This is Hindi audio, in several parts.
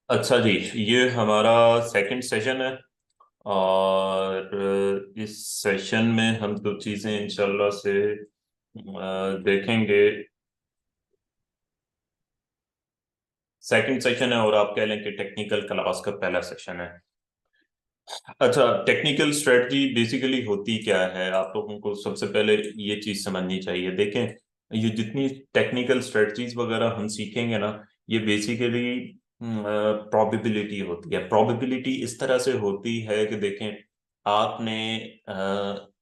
अच्छा जी। ये हमारा सेकंड सेशन है। और इस सेशन में हम दो चीज़ें इंशाल्लाह से देखेंगे। सेकंड सेशन है और आप कह लें कि टेक्निकल क्लास का पहला सेशन है। अच्छा, टेक्निकल स्ट्रेटजी बेसिकली होती क्या है, आप लोगों को सबसे पहले ये चीज़ समझनी चाहिए। देखें, ये जितनी टेक्निकल स्ट्रेटजीज वगैरह हम सीखेंगे ना, ये बेसिकली प्रोबेबिलिटी होती है। प्रोबेबिलिटी इस तरह से होती है कि देखें, आपने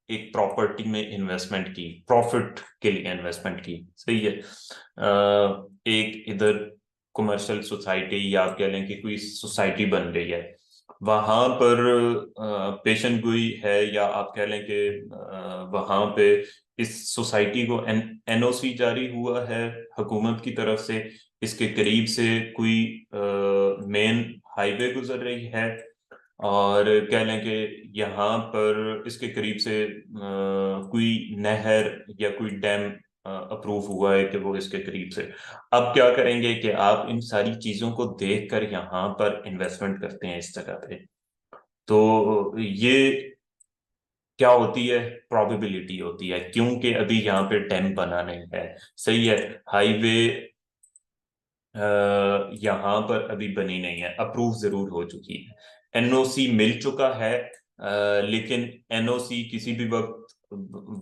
एक प्रॉपर्टी में इन्वेस्टमेंट की, प्रॉफिट के लिए इन्वेस्टमेंट की, सही है। एक इधर कमर्शियल सोसाइटी या आप कह लें कि कोई सोसाइटी बन रही है, वहां पर पेशन गोई है, या आप कह लें कि वहां पे इस सोसाइटी को एनओसी जारी हुआ है हुकूमत की तरफ से। इसके करीब से कोई मेन हाईवे गुजर रही है, और कह लें कि यहाँ पर इसके करीब से कोई नहर या कोई डैम अप्रूव हुआ है कि वो इसके करीब से। अब क्या करेंगे कि आप इन सारी चीजों को देखकर यहाँ पर इन्वेस्टमेंट करते हैं इस जगह पे। तो ये क्या होती है, प्रोबेबिलिटी होती है, क्योंकि अभी यहाँ पे डैम बना नहीं है, सही है। हाईवे यहाँ पर अभी बनी नहीं है, अप्रूव जरूर हो चुकी है, एनओसी मिल चुका है, लेकिन एनओसी किसी भी वक्त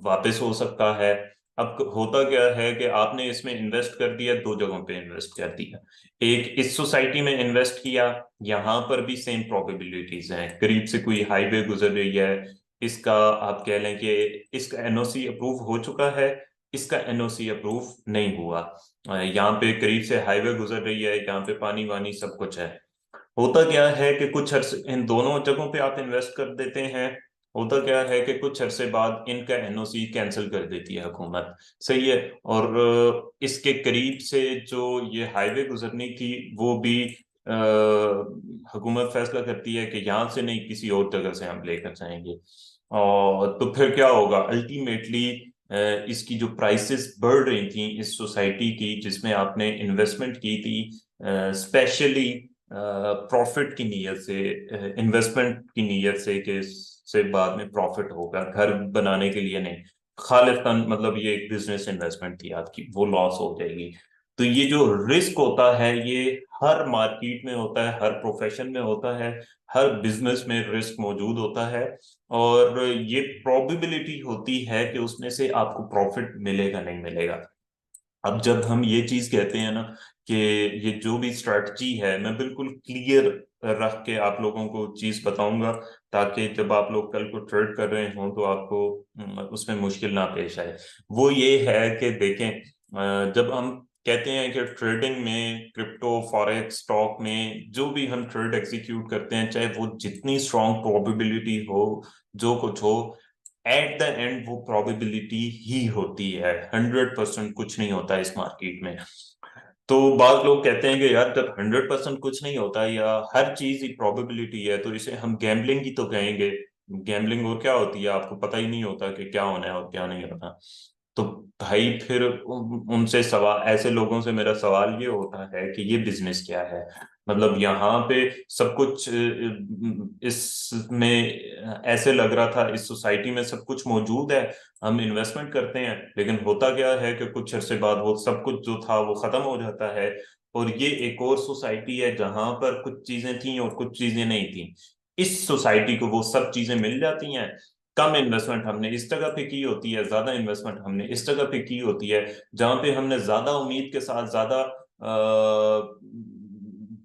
वापस हो सकता है। अब होता क्या है कि आपने इसमें इन्वेस्ट कर दिया, दो जगहों पे इन्वेस्ट कर दिया। एक इस सोसाइटी में इन्वेस्ट किया, यहाँ पर भी सेम प्रोबेबिलिटीज हैं, करीब से कोई हाईवे गुजर रही है, इसका आप कह लें कि इसका एनओसी अप्रूव हो चुका है, इसका एनओसी अप्रूव नहीं हुआ। यहाँ पे करीब से हाईवे गुजर रही है, यहाँ पे पानी वानी सब कुछ है। होता क्या है कि कुछ अरसे इन दोनों जगहों पे आप इन्वेस्ट कर देते हैं, होता क्या है कि कुछ अरसे बाद इनका एनओसी कैंसिल कर देती है हुकूमत, सही है। और इसके करीब से जो ये हाईवे गुजरनी थी, वो भी हुकूमत फैसला करती है कि यहाँ से नहीं, किसी और जगह से हम लेकर जाएंगे। और तो फिर क्या होगा अल्टीमेटली, इसकी जो प्राइसेस बढ़ रही थी इस सोसाइटी की जिसमें आपने इन्वेस्टमेंट की थी, स्पेशली प्रॉफिट की नीयत से, इन्वेस्टमेंट की नीयत से कि इससे बाद में प्रॉफिट होगा, घर बनाने के लिए नहीं, खालिस्तान मतलब ये एक बिजनेस इन्वेस्टमेंट थी आपकी, वो लॉस हो जाएगी। तो ये जो रिस्क होता है, ये हर मार्केट में होता है, हर प्रोफेशन में होता है, हर बिजनेस में रिस्क मौजूद होता है। और ये प्रोबेबिलिटी होती है कि उसमें से आपको प्रॉफिट मिलेगा नहीं मिलेगा। अब जब हम ये चीज कहते हैं ना कि ये जो भी स्ट्रेटजी है, मैं बिल्कुल क्लियर रख के आप लोगों को चीज बताऊंगा, ताकि जब आप लोग कल को ट्रेड कर रहे हों तो आपको उसमें मुश्किल ना पेश आए। वो ये है कि देखें, जब हम कहते हैं कि ट्रेडिंग में, क्रिप्टो फॉरेक्स स्टॉक में जो भी हम ट्रेड एग्जीक्यूट करते हैं, चाहे वो जितनी स्ट्रांग प्रोबेबिलिटी हो, जो कुछ हो, एट द एंड वो प्रोबेबिलिटी ही होती है। 100% कुछ नहीं होता इस मार्केट में। तो बात लोग कहते हैं कि यार, जब 100% कुछ नहीं होता या हर चीज ही प्रोबेबिलिटी है, तो इसे हम गैम्बलिंग ही तो कहेंगे। गैम्बलिंग और क्या होती है, आपको पता ही नहीं होता कि क्या होना है और क्या नहीं होना। तो भाई फिर उनसे सवाल, ऐसे लोगों से मेरा सवाल ये होता है कि ये बिजनेस क्या है। मतलब यहाँ पे सब कुछ इसमें ऐसे लग रहा था, इस सोसाइटी में सब कुछ मौजूद है, हम इन्वेस्टमेंट करते हैं, लेकिन होता क्या है कि कुछ अरसे बाद वो सब कुछ जो था वो खत्म हो जाता है। और ये एक और सोसाइटी है जहां पर कुछ चीजें थी और कुछ चीजें नहीं थी। इस सोसाइटी को वो सब चीजें मिल जाती हैं। कम इन्वेस्टमेंट हमने इस जगह पे की होती है, ज्यादा इन्वेस्टमेंट हमने इस जगह पे की होती है। जहां पे हमने ज्यादा उम्मीद के साथ ज्यादा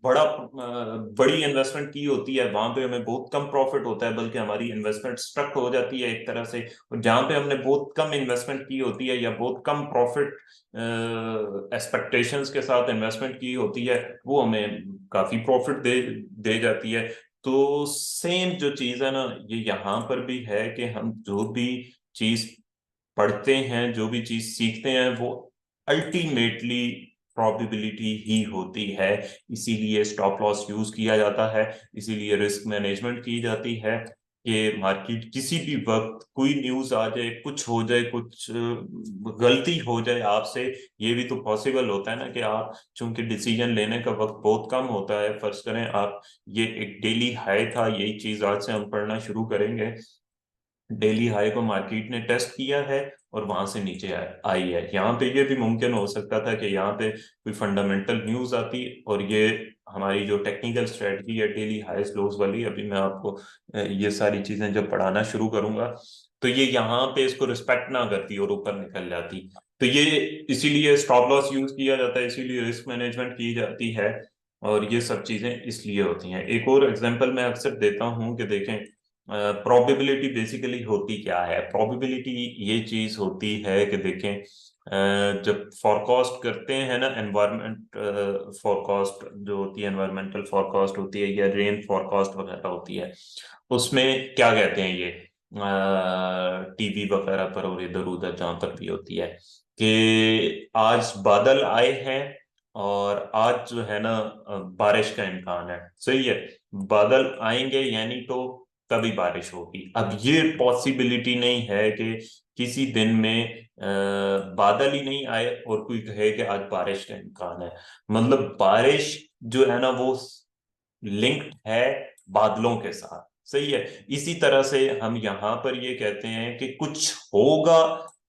बड़ी इन्वेस्टमेंट की होती है, वहां पे हमें बहुत कम प्रॉफिट होता है, बल्कि हमारी इन्वेस्टमेंट स्ट्रक हो जाती है एक तरह से। और जहां पे हमने बहुत कम इन्वेस्टमेंट की होती है या बहुत कम प्रॉफिट एक्सपेक्टेशंस के साथ इन्वेस्टमेंट की होती है, वो हमें काफी प्रॉफिट दे दे जाती है। तो सेम जो चीज है ना, ये यहाँ पर भी है कि हम जो भी चीज पढ़ते हैं, जो भी चीज सीखते हैं, वो अल्टीमेटली प्रोबेबिलिटी ही होती है। इसीलिए स्टॉप लॉस यूज किया जाता है, इसीलिए रिस्क मैनेजमेंट की जाती है। कि मार्केट किसी भी वक्त कोई न्यूज आ जाए, कुछ हो जाए, कुछ गलती हो जाए आपसे। ये भी तो पॉसिबल होता है ना कि आप, चूंकि डिसीजन लेने का वक्त बहुत कम होता है, फर्ज करें आप, ये एक डेली हाई था, यही चीज आज से हम पढ़ना शुरू करेंगे। डेली हाई को मार्केट ने टेस्ट किया है और वहां से नीचे आई है। यहाँ पे ये भी मुमकिन हो सकता था कि यहाँ पे कोई फंडामेंटल न्यूज आती और ये हमारी जो टेक्निकल स्ट्रेटजी है डेली हाईस लोज वाली, अभी मैं आपको ये सारी चीजें जब पढ़ाना शुरू करूंगा तो ये यहाँ पे इसको रिस्पेक्ट ना करती और ऊपर निकल जाती। तो ये इसीलिए स्टॉप लॉस यूज किया जाता है, इसीलिए रिस्क मैनेजमेंट की जाती है, और ये सब चीजें इसलिए होती हैं। एक और एग्जांपल मैं अक्सर देता हूँ कि देखें, प्रोबेबिलिटी बेसिकली होती क्या है। प्रोबेबिलिटी ये चीज होती है कि देखें, जब फॉरकास्ट करते हैं ना, एनवायरमेंट फॉरकास्ट जो होती है, एनवायरमेंटल फॉरकास्ट होती है या रेन फॉरकास्ट वगैरह होती है, उसमें क्या कहते हैं ये टीवी वगैरह पर और इधर उधर जहां पर भी होती है कि आज बादल आए हैं और आज जो है ना बारिश का इम्कान है। सही है, बादल आएंगे यानी तो तभी बारिश होगी। अब ये पॉसिबिलिटी नहीं है कि किसी दिन में बादल ही नहीं आए और कोई कहे कि आज बारिश का इम्कान है। मतलब बारिश जो है ना वो लिंक्ड है बादलों के साथ। सही है, इसी तरह से हम यहाँ पर ये कहते हैं कि कुछ होगा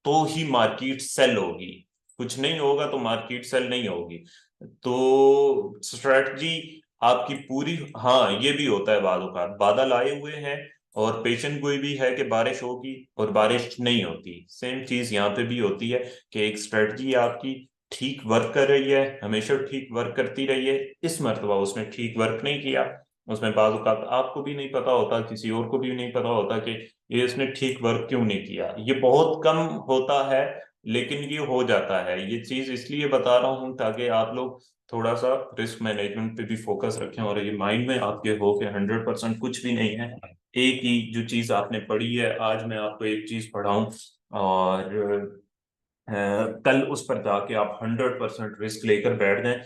तो ही मार्केट सेल होगी, कुछ नहीं होगा तो मार्केट सेल नहीं होगी। तो स्ट्रेटजी आपकी पूरी, हाँ ये भी होता है, बाद औक़ात बादल आए हुए हैं और पेशेंट कोई भी है कि बारिश होगी और बारिश नहीं होती। सेम चीज यहाँ पे भी होती है कि एक स्ट्रेटजी आपकी ठीक वर्क कर रही है, हमेशा ठीक वर्क करती रही है, इस मर्तबा उसने ठीक वर्क नहीं किया। उसमें बाज़ औक़ात आपको भी नहीं पता होता, किसी और को भी नहीं पता होता कि ये इसने ठीक वर्क क्यों नहीं किया। ये बहुत कम होता है लेकिन ये हो जाता है। ये चीज इसलिए बता रहा हूँ ताकि आप लोग थोड़ा सा रिस्क मैनेजमेंट पे भी फोकस रखें और ये माइंड में आपके हो कि 100% कुछ भी नहीं है। एक ही जो चीज आपने पढ़ी है, आज मैं आपको एक चीज पढ़ाऊं और कल उस पर जाके आप 100% रिस्क लेकर बैठ जाएं।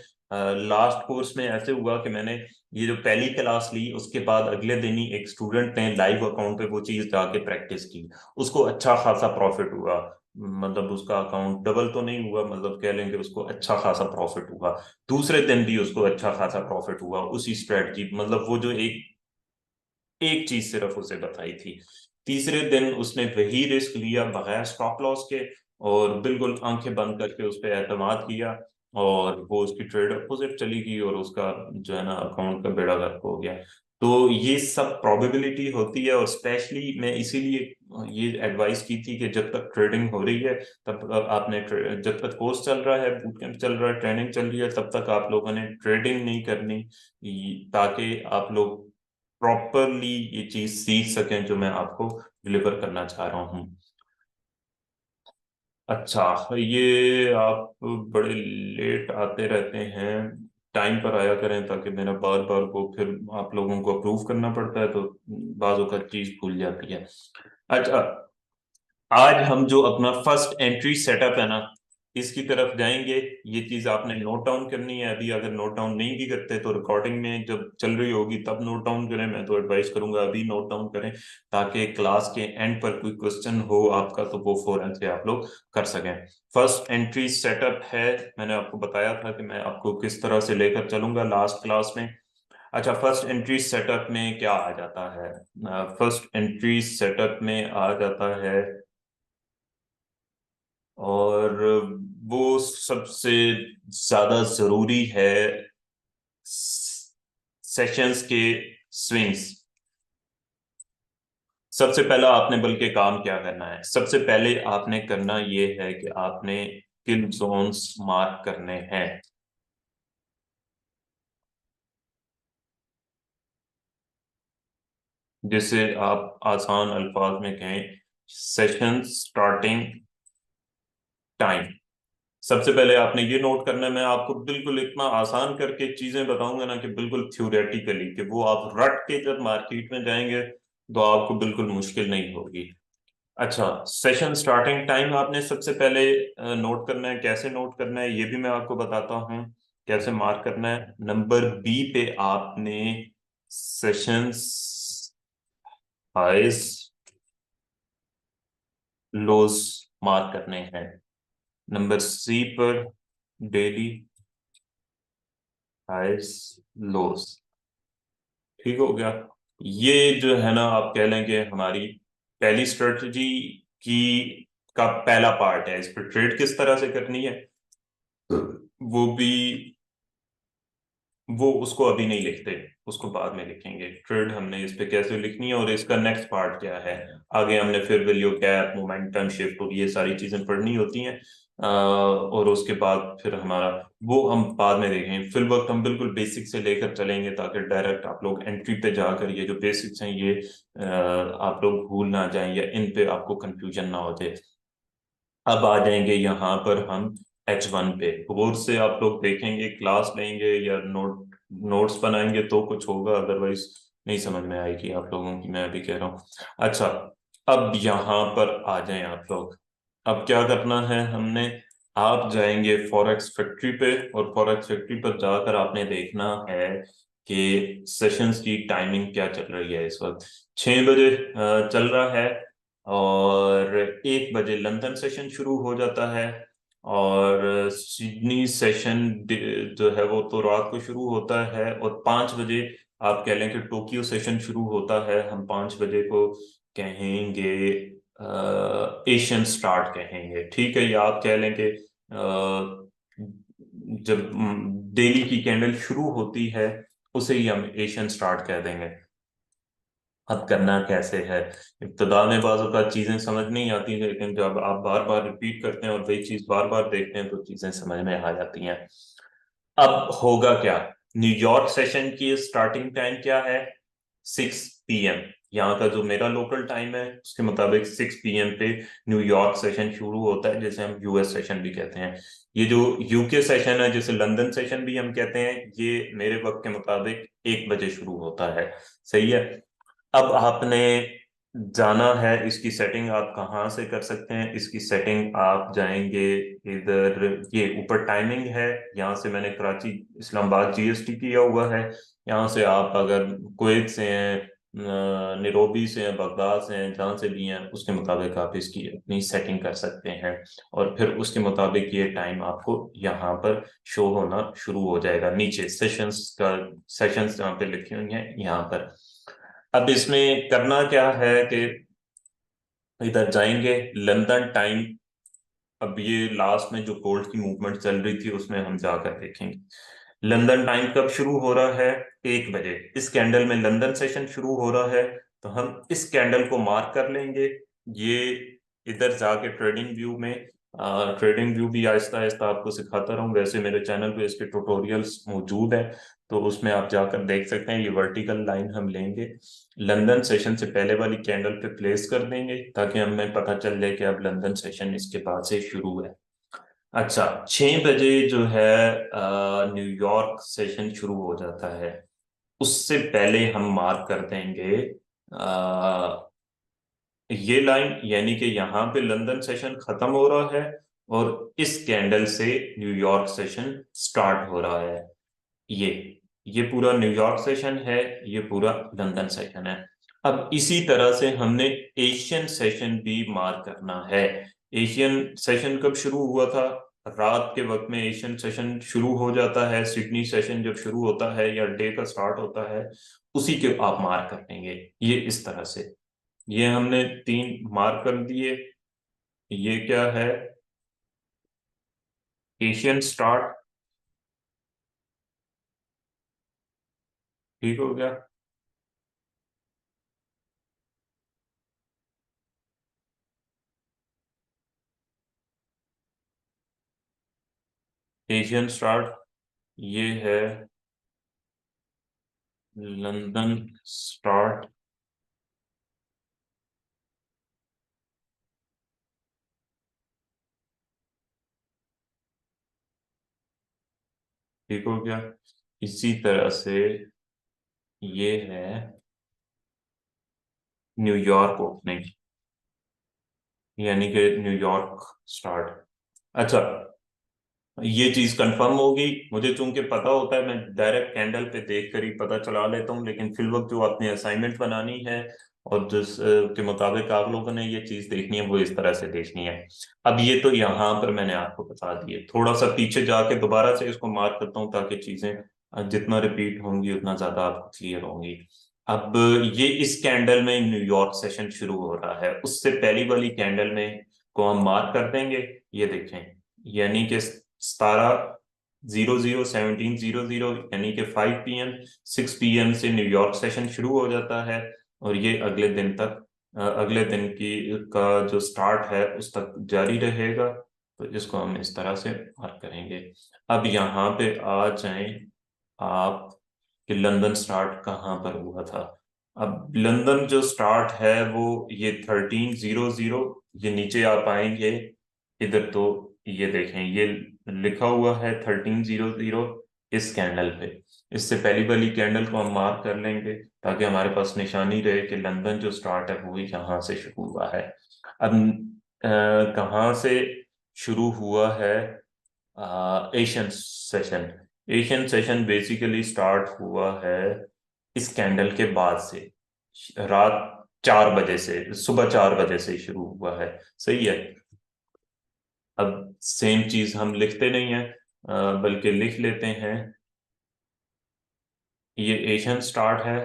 लास्ट कोर्स में ऐसे हुआ कि मैंने ये जो पहली क्लास ली उसके बाद अगले दिन ही एक स्टूडेंट ने लाइव अकाउंट पे वो चीज जाके प्रैक्टिस की, उसको अच्छा खासा प्रॉफिट हुआ। मतलब उसका अकाउंट डबल तो नहीं हुआ, मतलब कह लेंगे उसको अच्छा खासा प्रॉफिट हुआ। दूसरे दिन भी उसको अच्छा खासा प्रॉफिट हुआ उसी स्ट्रेटजी, मतलब वो जो एक एक चीज सिर्फ उसे बताई थी। तीसरे दिन उसने वही रिस्क लिया बगैर स्टॉप लॉस के और बिल्कुल आंखें बंद करके उस पर एतमाद किया और वो उसकी ट्रेड अपोजिट चली गई और उसका जो है ना अकाउंट का बेड़ा गर्क हो गया। तो ये सब प्रोबेबिलिटी होती है और स्पेशली मैं इसीलिए ये एडवाइस की थी कि जब तक ट्रेडिंग हो रही है तब आपने जब तक कोर्स चल रहा है, बूट कैंप चल रहा है, ट्रेनिंग चल रही है, तब तक आप लोगों ने ट्रेडिंग नहीं करनी, ताकि आप लोग प्रॉपरली ये चीज सीख सकें जो मैं आपको डिलीवर करना चाह रहा हूँ। अच्छा, ये आप बड़े लेट आते रहते हैं, टाइम पर आया करें ताकि मेरा बार बार को फिर आप लोगों को अप्रूव करना पड़ता है तो बाजू का चीज भूल जाती है। अच्छा, आज हम जो अपना फर्स्ट एंट्री सेटअप है ना, इसकी तरफ जाएंगे। ये चीज आपने नोट डाउन करनी है। अभी अगर नोट डाउन नहीं भी करते तो रिकॉर्डिंग में जब चल रही होगी तब नोट डाउन करें। मैं तो एडवाइस करूंगा अभी नोट डाउन करें ताकि क्लास के एंड पर कोई क्वेश्चन हो आपका तो वो फौरन से आप लोग कर सकें। फर्स्ट एंट्री सेटअप है, मैंने आपको बताया था कि मैं आपको किस तरह से लेकर चलूंगा लास्ट क्लास में। अच्छा, फर्स्ट एंट्री सेटअप में क्या आ जाता है? फर्स्ट एंट्री सेटअप में आ जाता है और वो सबसे ज्यादा जरूरी है सेशंस के स्विंग्स। सबसे पहला आपने बल्कि काम क्या करना है, सबसे पहले आपने करना ये है कि आपने किन जोन्स मार्क करने हैं। जिसे आप आसान अल्फाज में कहें, सेशन स्टार्टिंग टाइम। सबसे पहले आपने ये नोट करना है, मैं आपको बिल्कुल इतना आसान करके चीजें बताऊंगा ना कि बिल्कुल थ्योरेटिकली, कि वो आप रट के जब मार्केट में जाएंगे तो आपको बिल्कुल मुश्किल नहीं होगी। अच्छा, सेशन स्टार्टिंग टाइम आपने सबसे पहले नोट करना है। कैसे नोट करना है ये भी मैं आपको बताता हूँ, कैसे मार्क करना है। नंबर बी पे आपने सेशंस हाइस लोस मार्क करने हैं। नंबर सी पर डेली हाइस लोस। ठीक हो गया। ये जो है ना, आप कह लें कि हमारी पहली स्ट्रेटजी की का पहला पार्ट है। इस पर ट्रेड किस तरह से करनी है वो भी, वो उसको अभी नहीं लिखते, उसको बाद में लिखेंगे। ट्रेड हमने इस पे कैसे लिखनी है और इसका नेक्स्ट पार्ट क्या है। आगे हमने फिर वैल्यू गैप, मोमेंटम शिफ्ट और ये सारी चीजें पढ़नी होती हैं। और उसके बाद फिर हमारा वो हम बाद में देखेंगे। फिल वक्त हम बिल्कुल बेसिक से लेकर चलेंगे ताकि डायरेक्ट आप लोग एंट्री पे जाकर ये जो बेसिक्स हैं ये आप लोग भूल ना जाएं या इन पे आपको कंफ्यूजन ना हो जाए। अब आ जाएंगे यहाँ पर हम H1 पे। गौर से आप लोग देखेंगे, क्लास लेंगे या नोट्स बनाएंगे तो कुछ होगा, अदरवाइज नहीं समझ में आएगी आप लोगों की, मैं अभी कह रहा हूँ। अच्छा, अब यहाँ पर आ जाएं आप लोग। अब क्या करना है हमने, आप जाएंगे फॉरेक्स फैक्ट्री पे और फॉरेक्स फैक्ट्री पर जाकर आपने देखना है कि सेशंस की टाइमिंग क्या चल रही है। इस वक्त 6 बजे चल रहा है और 1 बजे लंदन सेशन शुरू हो जाता है और सिडनी सेशन जो है वो तो रात को शुरू होता है। और 5 बजे आप कह लें कि टोक्यो सेशन शुरू होता है। हम 5 बजे को कहेंगे एशियन स्टार्ट कहेंगे, ठीक है। या आप कह लें कि जब डेली की कैंडल शुरू होती है उसे ही हम एशियन स्टार्ट कह देंगे। अब करना कैसे है, इब्तदा में बाज़ औक़ात चीजें समझ नहीं आती, लेकिन जब आप बार बार रिपीट करते हैं और वही चीज बार बार देखते हैं तो चीजें समझ में आ जाती हैं। अब होगा क्या, न्यूयॉर्क सेशन की स्टार्टिंग टाइम क्या है, 6 PM। यहाँ का जो मेरा लोकल टाइम है उसके मुताबिक 6 PM पे न्यूयॉर्क सेशन शुरू होता है, जैसे हम यूएस सेशन भी कहते हैं। ये जो यूके सेशन है, जैसे लंदन सेशन भी हम कहते हैं, ये मेरे वक्त के मुताबिक 1 बजे शुरू होता है। सही है। अब आपने जाना है, इसकी सेटिंग आप कहाँ से कर सकते हैं। इसकी सेटिंग आप जाएंगे इधर, ये ऊपर टाइमिंग है, यहाँ से मैंने कराची इस्लामाबाद जीएसटी किया हुआ है। यहाँ से आप अगर कुवैत से हैं, निरोबी से हैं, बगदाद से हैं, जहाँ से भी हैं, उसके मुताबिक आप इसकी अपनी सेटिंग कर सकते हैं। और फिर उसके मुताबिक ये टाइम आपको यहाँ पर शो होना शुरू हो जाएगा। नीचे सेशंस का, सेशंस जहाँ पे लिखी हुई हैं यहाँ पर। अब इसमें करना क्या है कि इधर जाएंगे लंदन टाइम। अब ये लास्ट में जो गोल्ड की मूवमेंट चल रही थी उसमें हम जाकर देखेंगे लंदन टाइम कब शुरू हो रहा है। 1 बजे इस कैंडल में लंदन सेशन शुरू हो रहा है, तो हम इस कैंडल को मार्क कर लेंगे। ये इधर जाके ट्रेडिंग व्यू में, ट्रेडिंग व्यू भी आहिस्ता आहिस्ता आपको सिखाता रहूं। वैसे मेरे चैनल पे इसके ट्यूटोरियल्स मौजूद हैं, तो उसमें आप जाकर देख सकते हैं। ये वर्टिकल लाइन हम लेंगे, लंदन सेशन से पहले वाली कैंडल पे प्लेस कर देंगे ताकि हमें पता चल जाए कि अब लंदन सेशन इसके बाद से शुरू है। अच्छा, 6 बजे जो है न्यूयॉर्क सेशन शुरू हो जाता है। उससे पहले हम मार्क कर देंगे ये लाइन, यानी कि यहाँ पे लंदन सेशन खत्म हो रहा है और इस कैंडल से न्यूयॉर्क सेशन स्टार्ट हो रहा है। ये ये पूरा न्यूयॉर्क सेशन है, ये पूरा लंदन सेशन है। अब इसी तरह से हमने एशियन सेशन भी मार्क करना है। एशियन सेशन कब शुरू हुआ था, रात के वक्त में एशियन सेशन शुरू हो जाता है। सिडनी सेशन जब शुरू होता है या डे का स्टार्ट होता है, उसी के आप मार्क कर लेंगे। ये इस तरह से, ये हमने 3 मार्क कर दिए। ये क्या है, एशियन स्टार्ट। ठीक हो गया। एशियन स्टार्ट ये है, लंदन स्टार्ट। ठीक हो गया। इसी तरह से ये है न्यूयॉर्क ओपनिंग, यानी कि न्यूयॉर्क स्टार्ट। अच्छा, ये चीज कंफर्म होगी। मुझे चूंकि पता होता है, मैं डायरेक्ट कैंडल पे देख कर ही पता चला लेता हूँ, लेकिन फिल वक्त जो आपने असाइनमेंट बनानी है और जिस के मुताबिक आप लोगों ने ये चीज देखनी है वो इस तरह से देखनी है। अब ये तो यहाँ पर मैंने आपको बता दिए, थोड़ा सा पीछे जाके दोबारा से इसको मार्क करता हूँ ताकि चीजें जितना रिपीट होंगी उतना ज्यादा आपको क्लियर होंगी। अब ये इस कैंडल में न्यूयॉर्क सेशन शुरू हो रहा है, उससे पहली वाली कैंडल में को हम मार्क कर देंगे। ये देखें, यानी कि 17:00 यानी कि 5 PM 6 PM से न्यूयॉर्क सेशन शुरू हो जाता है और ये अगले दिन तक अगले दिन की का जो स्टार्ट है उस तक जारी रहेगा। तो इसको हम इस तरह से मार्क करेंगे। अब यहाँ पे आ जाएं आप कि लंदन स्टार्ट कहाँ पर हुआ था। अब लंदन जो स्टार्ट है वो ये 13:00, ये नीचे आप आएंगे इधर तो ये देखें, ये लिखा हुआ है 13:00 इस कैंडल पे। इससे पहली वाली कैंडल को हम मार्क कर लेंगे ताकि हमारे पास निशानी रहे कि लंदन जो स्टार्ट है वो यहाँ से शुरू हुआ है। अब कहाँ से शुरू हुआ है? Asian session. Asian session basically start हुआ है इस कैंडल के बाद से, रात 4 बजे से, सुबह 4 बजे से शुरू हुआ है। सही है। अब सेम चीज हम लिखते नहीं है, बल्कि लिख लेते हैं। ये एशियन स्टार्ट है,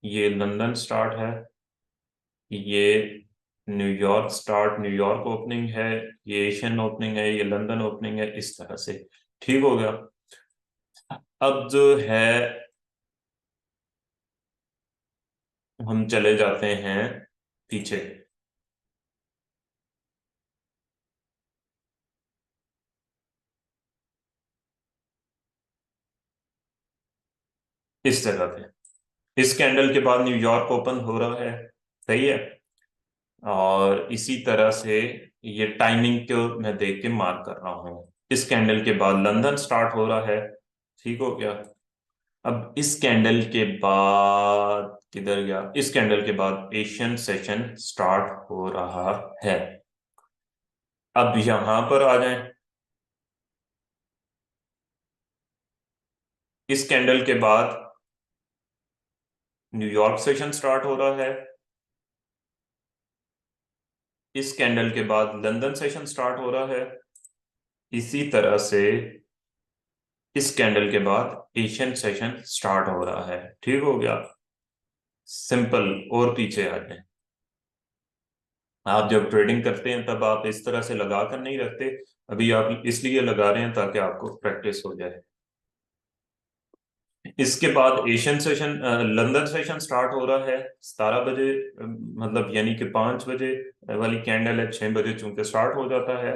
ये लंदन स्टार्ट है, ये न्यूयॉर्क स्टार्ट, न्यूयॉर्क ओपनिंग है, ये एशियन ओपनिंग है, ये लंदन ओपनिंग है, इस तरह से। ठीक हो गया। अब जो है हम चले जाते हैं पीछे। इस तरह से इस कैंडल के बाद न्यूयॉर्क ओपन हो रहा है। सही है। और इसी तरह से ये टाइमिंग को मैं देख के मार्क कर रहा हूँ। इस कैंडल के बाद लंदन स्टार्ट हो रहा है। ठीक हो गया। अब इस कैंडल के बाद किधर गया? इस कैंडल के बाद एशियन सेशन स्टार्ट हो रहा है। अब यहां पर आ जाएं। इस कैंडल के बाद न्यूयॉर्क सेशन स्टार्ट हो रहा है। इस कैंडल के बाद लंदन सेशन स्टार्ट हो रहा है। इसी तरह से इस कैंडल के बाद एशियन सेशन स्टार्ट हो रहा है। ठीक हो गया। सिंपल। और पीछे आ जाए। आप जब ट्रेडिंग करते हैं तब आप इस तरह से लगा कर नहीं रखते। अभी आप इसलिए लगा रहे हैं ताकि आपको प्रैक्टिस हो जाए। इसके बाद Asian session London session start हो रहा है 17 बजे, मतलब यानी कि 5 बजे वाली कैंडल है, 6 बजे चूंकि स्टार्ट हो जाता है।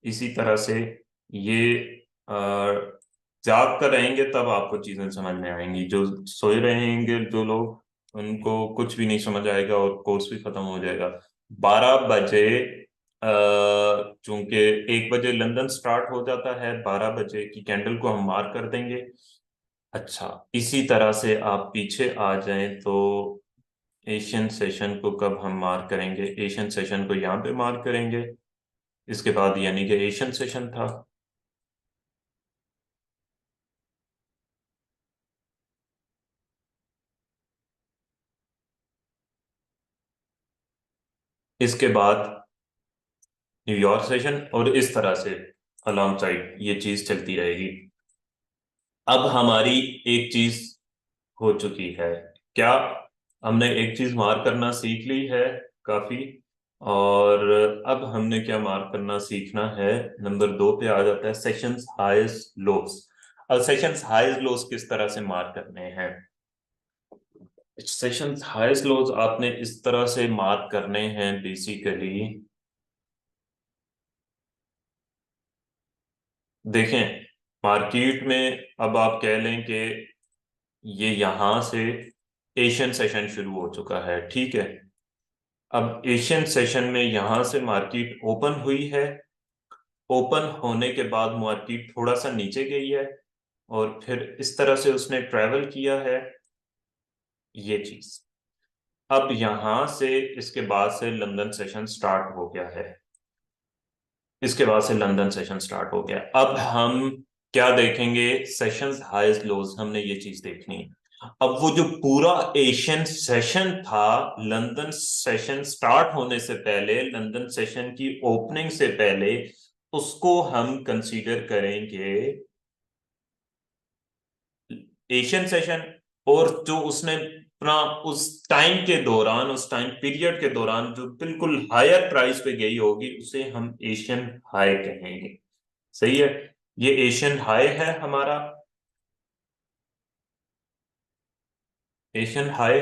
इसी तरह से ये अ, जाग कर रहेंगे तब आपको चीजें समझ में आएंगी। जो सोए रहेंगे जो लोग, उनको कुछ भी नहीं समझ आएगा और कोर्स भी खत्म हो जाएगा। 12 बजे चूंकि 1 बजे लंदन स्टार्ट हो जाता है, 12 बजे की कैंडल को हम मार्क कर देंगे। अच्छा, इसी तरह से आप पीछे आ जाएं तो एशियन सेशन को कब हम मार्क करेंगे? एशियन सेशन को यहाँ पे मार्क करेंगे। इसके बाद यानी कि एशियन सेशन था। इसके बाद न्यूयॉर्क सेशन, और इस तरह से अलॉन्ग साइड ये चीज चलती रहेगी। अब हमारी एक चीज हो चुकी है। क्या? हमने एक चीज मार्क करना सीख ली है काफी। और अब हमने क्या मार्क करना सीखना है? नंबर 2 पे आ जाता है सेशंस हाईज लोस। अब सेशंस हाईज लोस किस तरह से मार्क करने हैं? सेशंस हाईज लोस आपने इस तरह से मार्क करने हैं बेसिकली। देखें, मार्केट में अब आप कह लें कि ये यहां से एशियन सेशन शुरू हो चुका है। ठीक है। अब एशियन सेशन में यहां से मार्केट ओपन हुई है। ओपन होने के बाद मार्केट थोड़ा सा नीचे गई है और फिर इस तरह से उसने ट्रेवल किया है, ये चीज। अब यहां से इसके बाद से लंदन सेशन स्टार्ट हो गया है। इसके बाद से लंदन सेशन स्टार्ट हो गया। अब हम क्या देखेंगे? सेशंस हाईज लोज, हमने ये चीज देखनी है। अब वो जो पूरा एशियन सेशन था, लंदन सेशन स्टार्ट होने से पहले, लंदन सेशन की ओपनिंग से पहले, उसको हम कंसीडर करेंगे एशियन सेशन। और जो उसने अपना उस टाइम के दौरान, उस टाइम पीरियड के दौरान जो बिल्कुल हायर प्राइस पे गई होगी, उसे हम एशियन हाई कहेंगे। सही है, ये एशियन हाई है हमारा, एशियन हाई।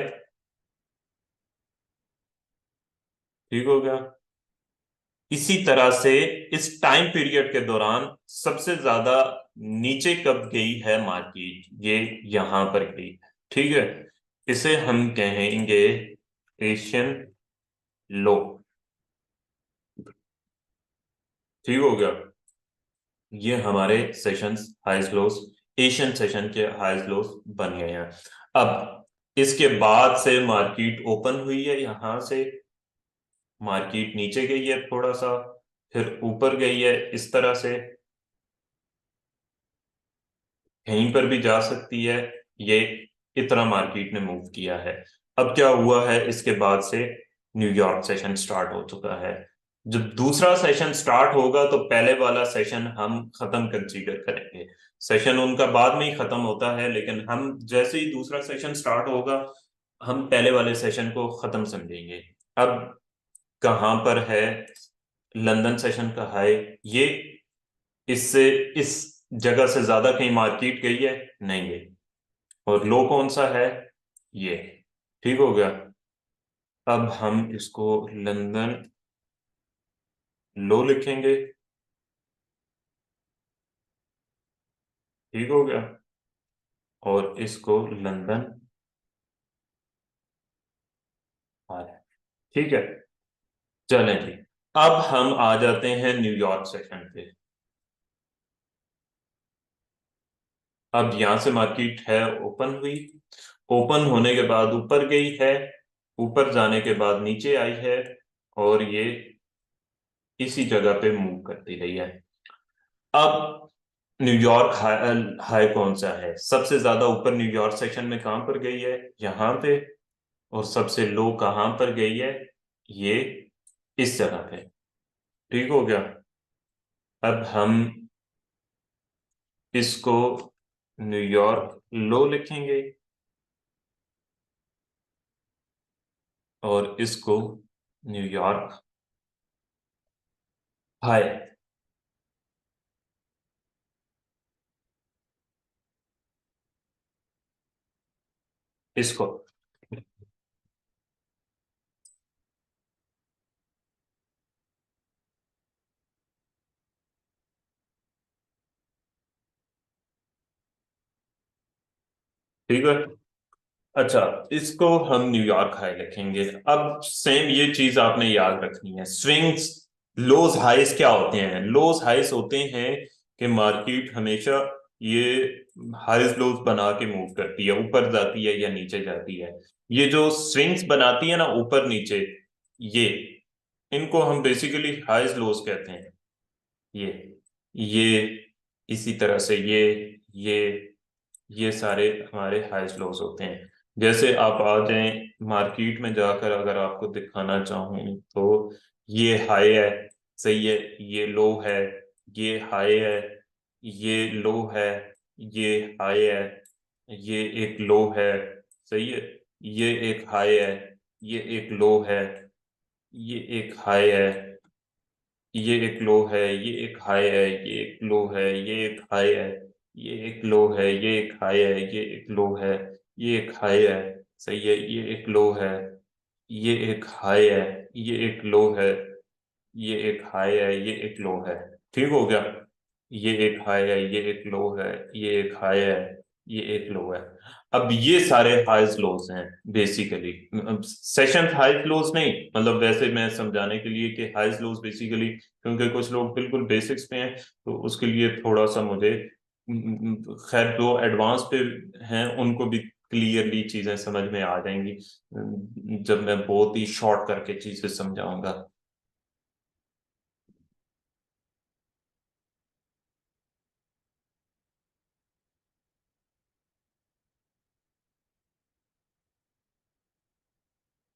ठीक हो गया। इसी तरह से इस टाइम पीरियड के दौरान सबसे ज्यादा नीचे कब गई है मार्केट, ये यहां पर गई। ठीक है, इसे हम कहेंगे एशियन लो। ठीक हो गया। ये हमारे sessions highs lows, Asian session के हाइज लोस बन गए हैं। अब इसके बाद से मार्केट ओपन हुई है, यहां से मार्केट नीचे गई है थोड़ा सा, फिर ऊपर गई है इस तरह से, कहीं पर भी जा सकती है। ये इतना मार्केट ने मूव किया है। अब क्या हुआ है, इसके बाद से न्यूयॉर्क सेशन स्टार्ट हो चुका है। जब दूसरा सेशन स्टार्ट होगा तो पहले वाला सेशन हम खत्म कंसीडर करेंगे। सेशन उनका बाद में ही खत्म होता है, लेकिन हम जैसे ही दूसरा सेशन स्टार्ट होगा, हम पहले वाले सेशन को खत्म समझेंगे। अब कहां पर है लंदन सेशन का हाई, ये इससे इस जगह से ज्यादा कहीं मार्केट गई है, नहीं गई। और लो कौन सा है, ये। ठीक हो गया। अब हम इसको लंदन लो लिखेंगे। ठीक हो गया। और इसको लंदन हाई। ठीक है, चलें जी। अब हम आ जाते हैं न्यूयॉर्क सेशन पे। अब यहां से मार्केट है ओपन हुई, ओपन होने के बाद ऊपर गई है, ऊपर जाने के बाद नीचे आई है, और ये इसी जगह पे मूव करती रही है। अब न्यूयॉर्क हाई, हाई कौन सा है, सबसे ज्यादा ऊपर न्यूयॉर्क सेक्शन में कहां पर गई है, यहां पे। और सबसे लो कहां पर गई है, ये इस जगह पे। ठीक हो गया। अब हम इसको न्यूयॉर्क लो लिखेंगे, और इसको न्यूयॉर्क हाई। इसको ठीक है। अच्छा, इसको हम न्यूयॉर्क हाई लिखेंगे। अब सेम ये चीज आपने याद रखनी है, स्विंग्स लोज हाइस क्या होते हैं। लोज हाइस होते हैं कि मार्केट हमेशा ये हाइस लोज बना के मूव करती है, ऊपर जाती है या नीचे जाती है। ये जो स्विंग्स बनाती है ना ऊपर नीचे, ये इनको हम बेसिकली हाइस लोज कहते हैं। ये इसी तरह से ये ये सारे हमारे हाइस्ट लॉस होते हैं। जैसे आप आ जाएं मार्केट में जाकर, अगर आपको दिखाना चाहूं तो ये हाई है, सही है, ये लो है, ये हाई है, ये लो है, ये हाई है, ये एक लो है, सही है, ये एक हाई है, ये एक लो है, ये एक हाई है, ये एक लो है, ये एक हाई है, ये एक लो है, ये एक हाई है, ये एक लो है, ये एक हाई है, ये एक लो है, ये एक हाई है, सही है, ये एक लो है, ये एक हाई है, ये एक लो है, ये एक हाई है, ये एक लो है। ठीक हो गया। ये एक हाई है, ये एक लो है, ये एक हाई है, ये एक लो है। अब ये सारे हाइज लोज हैं बेसिकली। सेशन हाइज लोज नहीं, मतलब वैसे मैं समझाने के लिए कि हाइज लोज बेसिकली, क्योंकि कुछ लोग बिल्कुल बेसिक्स पे हैं, तो उसके लिए थोड़ा सा मुझे खैर जो एडवांस पे हैं उनको भी क्लियरली चीजें समझ में आ जाएंगी जब मैं बहुत ही शॉर्ट करके चीजें समझाऊंगा।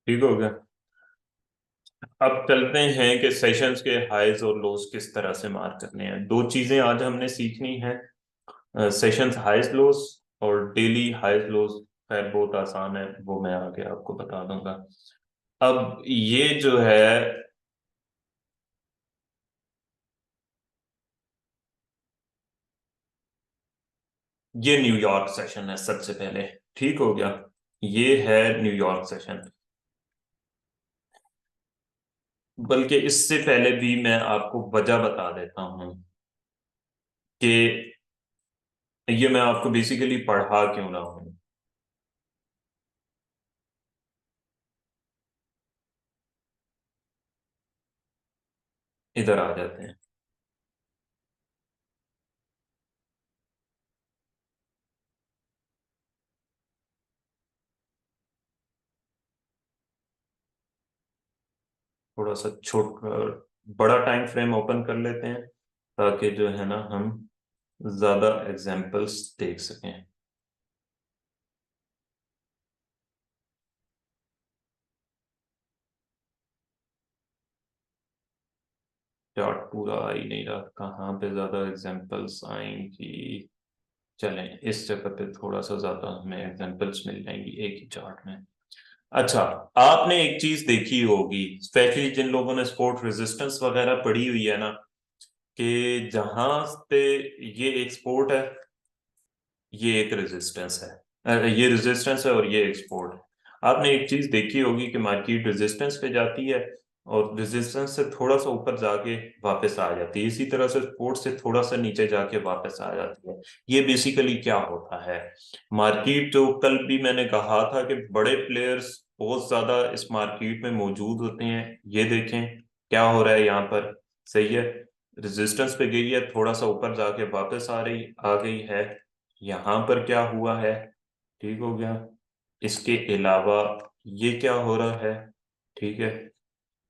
ठीक हो गया। अब चलते हैं कि सेशंस के हाइज और लोज किस तरह से मार करने हैं। दो चीजें आज हमने सीखनी है, सेशंस हाइज लोज और डेली हाइज लोज। खैर बहुत आसान है, वो मैं आगे आपको बता दूंगा। अब ये जो है, ये न्यूयॉर्क सेशन है सबसे पहले। ठीक हो गया। ये है न्यूयॉर्क सेशन। बल्कि इससे पहले भी मैं आपको वजह बता देता हूं कि ये मैं आपको बेसिकली पढ़ा क्यों रहा हूं। इधर आ जाते हैं। थोड़ा सा बड़ा टाइम फ्रेम ओपन कर लेते हैं ताकि जो है ना हम ज्यादा एग्जांपल्स देख सकें। चार्ट पूरा आ ही नहीं रहा, कहाँ पे ज्यादा एग्जांपल्स आएंगी। चलें इस जगह पे थोड़ा सा ज्यादा हमें एग्जांपल्स मिल जाएंगी एक ही चार्ट में। अच्छा, आपने एक चीज देखी होगी, स्पेशली जिन लोगों ने स्पोर्ट रेजिस्टेंस वगैरह पढ़ी हुई है ना, कि जहां पे ये एक स्पोर्ट है, ये एक रेजिस्टेंस है, ये रेजिस्टेंस है और ये एक सपोर्ट है। आपने एक चीज देखी होगी कि मार्केट रेजिस्टेंस पे जाती है और रेजिस्टेंस से थोड़ा सा ऊपर जाके वापस आ जाती है, इसी तरह से सपोर्ट से थोड़ा सा नीचे जाके वापस आ जाती है। ये बेसिकली क्या होता है, मार्केट जो कल भी मैंने कहा था कि बड़े प्लेयर्स बहुत ज्यादा इस मार्केट में मौजूद होते हैं। ये देखें क्या हो रहा है यहाँ पर। सही है, रेजिस्टेंस पे गई है, थोड़ा सा ऊपर जाके वापस आ गई है। यहां पर क्या हुआ है, ठीक हो गया। इसके अलावा ये क्या हो रहा है, ठीक है।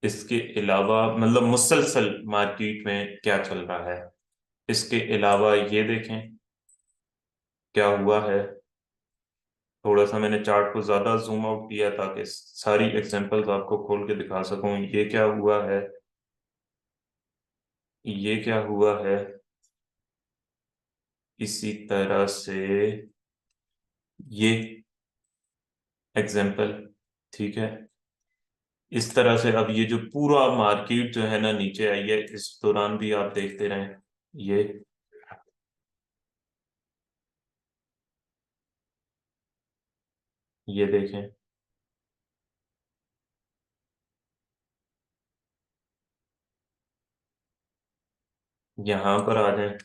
इसके अलावा मतलब मुसलसल मार्केट में क्या चल रहा है। इसके अलावा ये देखें क्या हुआ है। थोड़ा सा मैंने चार्ट को ज्यादा जूम आउट किया ताकि सारी एग्जांपल्स आपको खोल के दिखा सकूं। ये क्या हुआ है, ये क्या हुआ है, इसी तरह से ये एग्जांपल। ठीक है, इस तरह से अब ये जो पूरा मार्केट जो है ना नीचे आई है, इस दौरान भी आप देखते रहें। ये ये देखें, यहाँ पर आ जाएं।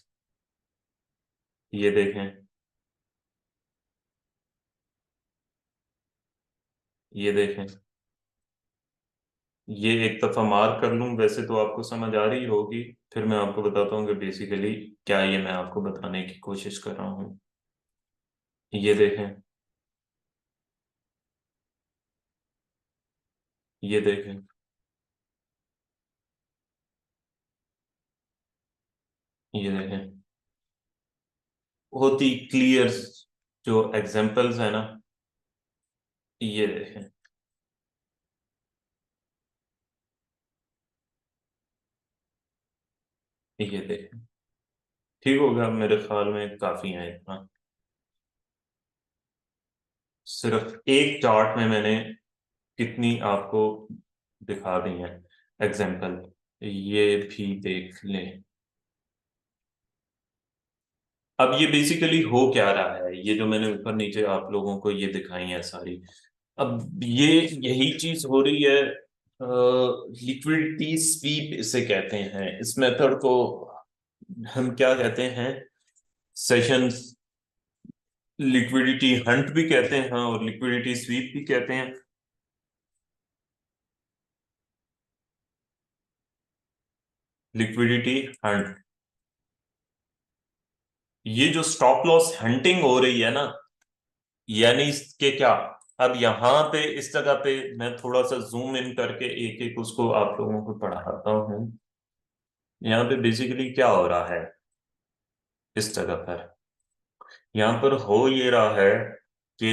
ये देखें, ये देखें। ये एक दफा मार्क कर लूं, वैसे तो आपको समझ आ रही होगी, फिर मैं आपको बताता हूँ कि बेसिकली क्या ये मैं आपको बताने की कोशिश कर रहा हूँ। ये देखें, ये देखें, ये देखें। बहुत ही क्लियर जो एग्जांपल्स है ना, ये देखें, ये देखें। ठीक हो गया, मेरे ख्याल में काफी है इतना। सिर्फ एक चार्ट में मैंने कितनी आपको दिखा दी है एग्जाम्पल, ये भी देख लें। अब ये बेसिकली हो क्या रहा है, ये जो मैंने ऊपर नीचे आप लोगों को ये दिखाई है सारी, अब ये यही चीज हो रही है। लिक्विडिटी स्वीप इसे कहते हैं, इस मेथड को हम क्या कहते हैं, सेशंस लिक्विडिटी हंट भी कहते हैं और लिक्विडिटी स्वीप भी कहते हैं। लिक्विडिटी हंट, ये जो स्टॉप लॉस हंटिंग हो रही है ना, यानी इसके क्या, अब यहाँ पे इस जगह पे मैं थोड़ा सा जूम इन करके एक एक उसको आप लोगों को पढ़ाता हूँ। यहाँ पे बेसिकली क्या हो रहा है, इस जगह पर यहाँ पर हो ये रहा है कि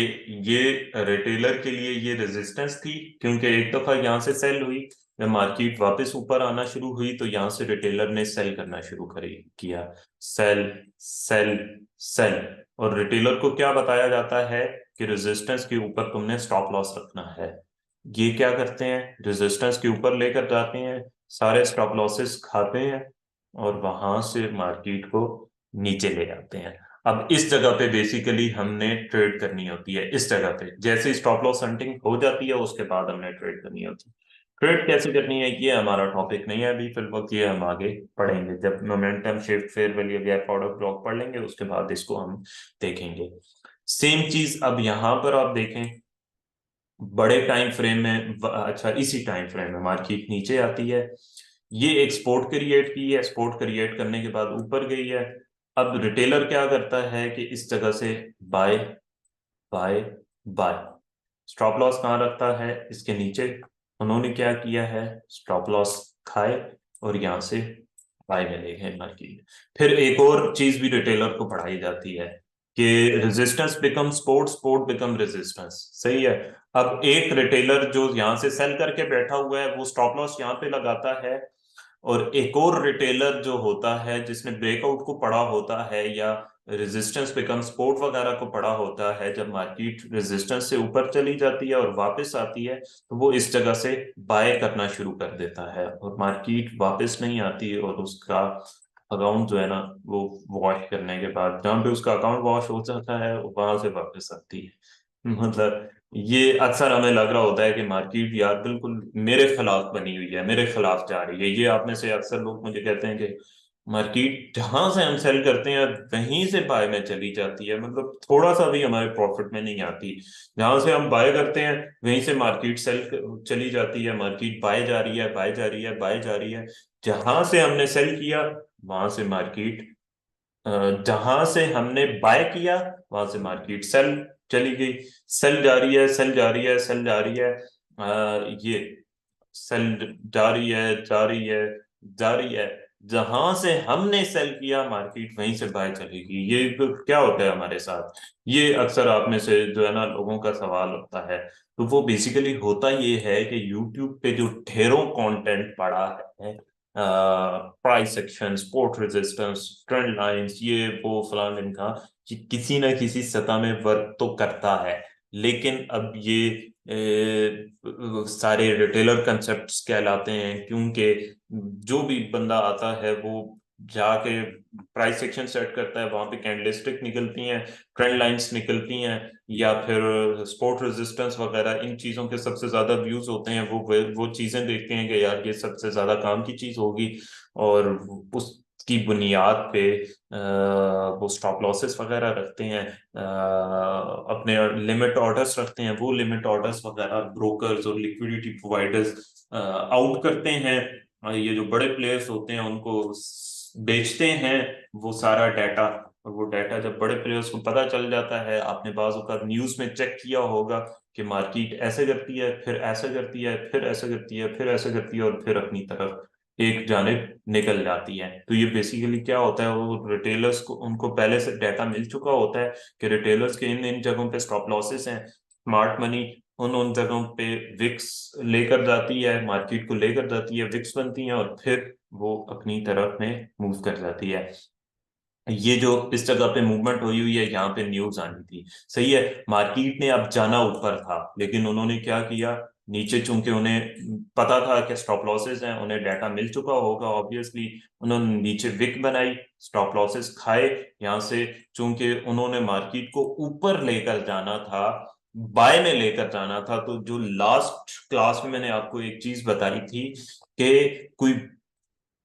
ये रिटेलर के लिए ये रेजिस्टेंस थी, क्योंकि एक दफा यहाँ से सेल हुई, जब मार्केट वापस ऊपर आना शुरू हुई तो यहाँ से रिटेलर ने सेल करना शुरू किया। Sell, sell, sell. और रिटेलर को क्या बताया जाता है कि रेजिस्टेंस के ऊपर तुमने स्टॉप लॉस रखना है। ये क्या करते हैं, रेजिस्टेंस के ऊपर लेकर जाते हैं, सारे स्टॉप लॉसेस खाते हैं और वहां से मार्केट को नीचे ले जाते हैं। अब इस जगह पे बेसिकली हमने ट्रेड करनी होती है। इस जगह पे जैसे स्टॉप लॉस हंटिंग हो जाती है उसके बाद हमने ट्रेड करनी होती है। ट्रेड कैसे करनी है ये हमारा टॉपिक नहीं है अभी फिल वक्त, ये हम आगे पढ़ेंगे जब momentum shift, fair value gap, order block पढ़ लेंगे, उसके बाद इसको हम देखेंगे। सेम चीज अब यहां पर आप देखें, बड़े टाइम फ्रेम में अच्छा इसी टाइम फ्रेम में मार्केट नीचे आती है, ये एक सपोर्ट क्रिएट की है, सपोर्ट क्रिएट करने के बाद ऊपर गई है। अब रिटेलर क्या करता है कि इस जगह से buy, buy, buy, stop loss कहाँ रखता है, इसके नीचे। उन्होंने क्या किया है, स्टॉप लॉस खाए और यहाँ से बाय में ले गए मार्केट। फिर एक और चीज भी रिटेलर को पढ़ाई जाती है कि resistance become support, support become resistance. सही है। अब एक रिटेलर जो यहाँ से सेल करके बैठा हुआ है वो स्टॉप लॉस यहाँ पे लगाता है, और एक और रिटेलर जो होता है जिसने ब्रेकआउट को पढ़ा होता है या रेजिस्टेंस बिकम सपोर्ट वगैरह को पढ़ा होता है, जब मार्केट रेजिस्टेंस से ऊपर चली जाती है और वापस आती है तो वो इस जगह से बाय करना शुरू कर देता है, और मार्केट वापस नहीं आती और उसका अकाउंट जो है ना वो वॉश करने के बाद जहाँ पे उसका अकाउंट वॉश हो जाता है वहां से वापस आती है। मतलब ये अक्सर हमें लग रहा होता है कि मार्केट यार बिल्कुल मेरे खिलाफ बनी हुई है, मेरे खिलाफ जा रही है। ये आप में से अक्सर लोग मुझे कहते हैं कि मार्केट जहां से हम सेल करते हैं वहीं से बाय में चली जाती है, मतलब थोड़ा सा भी हमारे प्रॉफिट में नहीं आती। जहां से हम बाय करते हैं वहीं से मार्केट सेल चली जाती है, मार्केट बाय जा रही है, बाय जा रही है, बाय जा रही है। जहां से हमने सेल किया वहां से मार्केट, जहां से हमने बाय किया वहां से मार्केट सेल चली गई। सेल जा रही है, सेल जा रही है, सेल जा रही है, ये सेल जा रही है, जा रही है, जा रही है। जहां से हमने सेल किया मार्केट वहीं से बाय चलेगी। ये तो क्या होता है हमारे साथ, ये अक्सर आप में से जो है ना लोगों का सवाल होता है। तो वो बेसिकली होता ये है कि यूट्यूब पे जो ढेरों कंटेंट पड़ा है, price action, support resistance, trend lines, ये वो फलान इनका, कि किसी ना किसी सतह में वर्क तो करता है, लेकिन अब ये सारे रिटेलर कंसेप्ट्स कहलाते हैं, क्योंकि जो भी बंदा आता है वो जाके प्राइस सेक्शन सेट करता है, वहां पे कैंडलस्टिक निकलती हैं, ट्रेंड लाइंस निकलती हैं, या फिर सपोर्ट रेजिस्टेंस वगैरह, इन चीजों के सबसे ज्यादा व्यूज होते हैं। वो चीजें देखते हैं कि यार ये सबसे ज्यादा काम की चीज होगी, और उसकी बुनियाद पे वो स्टॉप लॉसेस वगैरह रखते हैं, अपने लिमिट ऑर्डर्स रखते हैं, वो लिमिट ऑर्डर्स वगैरह ब्रोकर्स और लिक्विडिटी प्रोवाइडर्स आउट करते हैं। ये जो बड़े प्लेयर्स होते हैं उनको बेचते हैं वो सारा डाटा। और वो डाटा जब बड़े प्लेयर्स को पता चल जाता है, आपने बाज़ औक़ात न्यूज़ में चेक किया होगा कि मार्केट ऐसे करती है, फिर ऐसे करती है, फिर ऐसे करती है, फिर ऐसे करती है, और फिर अपनी तरफ एक जानिब निकल जाती है। तो ये बेसिकली क्या होता है, वो रिटेलर्स को उनको पहले से डाटा मिल चुका होता है कि रिटेलर्स के इन इन जगहों पे स्टॉप लॉसेस हैं। स्मार्ट मनी उन उन जगहों पे विक्स लेकर जाती है, मार्केट को लेकर जाती है, विक्स बनती है और फिर वो अपनी तरफ में मूव कर जाती है। ये जो इस जगह पे मूवमेंट हुई हुई है यहाँ पे न्यूज आनी थी। सही है। मार्केट ने अब जाना ऊपर था, लेकिन उन्होंने क्या किया, नीचे चूंकि उन्हें पता था कि स्टॉप लॉसेस हैं, उन्हें डाटा मिल चुका होगा ऑब्वियसली, उन्होंने नीचे विक बनाई, स्टॉप लॉसेस खाए यहाँ से। चूंकि उन्होंने मार्केट को ऊपर लेकर जाना था, बाय में लेकर जाना था, तो जो लास्ट क्लास में मैंने आपको एक चीज बताई थी कि कोई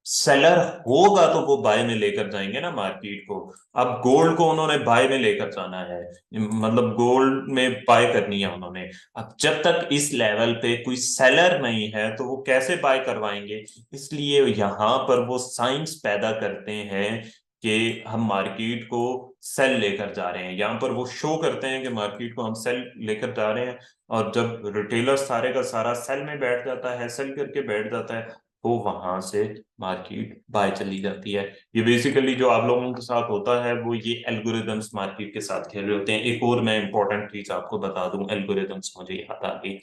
सेलर होगा तो वो बाय में लेकर जाएंगे ना मार्केट को। अब गोल्ड को उन्होंने बाय में लेकर जाना है, मतलब गोल्ड में बाय करनी है उन्होंने। अब जब तक इस लेवल पे कोई सेलर नहीं है तो वो कैसे बाय करवाएंगे, इसलिए यहां पर वो साइंस पैदा करते हैं कि हम मार्केट को सेल लेकर जा रहे हैं। यहाँ पर वो शो करते हैं कि मार्केट को हम सेल लेकर जा रहे हैं, और जब रिटेलर सारे का सारा सेल में बैठ जाता है, सेल करके बैठ जाता है, तो वहां से मार्केट बाय चली जाती है। ये बेसिकली जो आप लोगों के साथ होता है वो ये एल्गोरिदम्स मार्केट के साथ खेल रहे होते हैं। एक और मैं इंपॉर्टेंट चीज आपको बता दूं, एल्गोरिदम्स मुझे याद आ गई।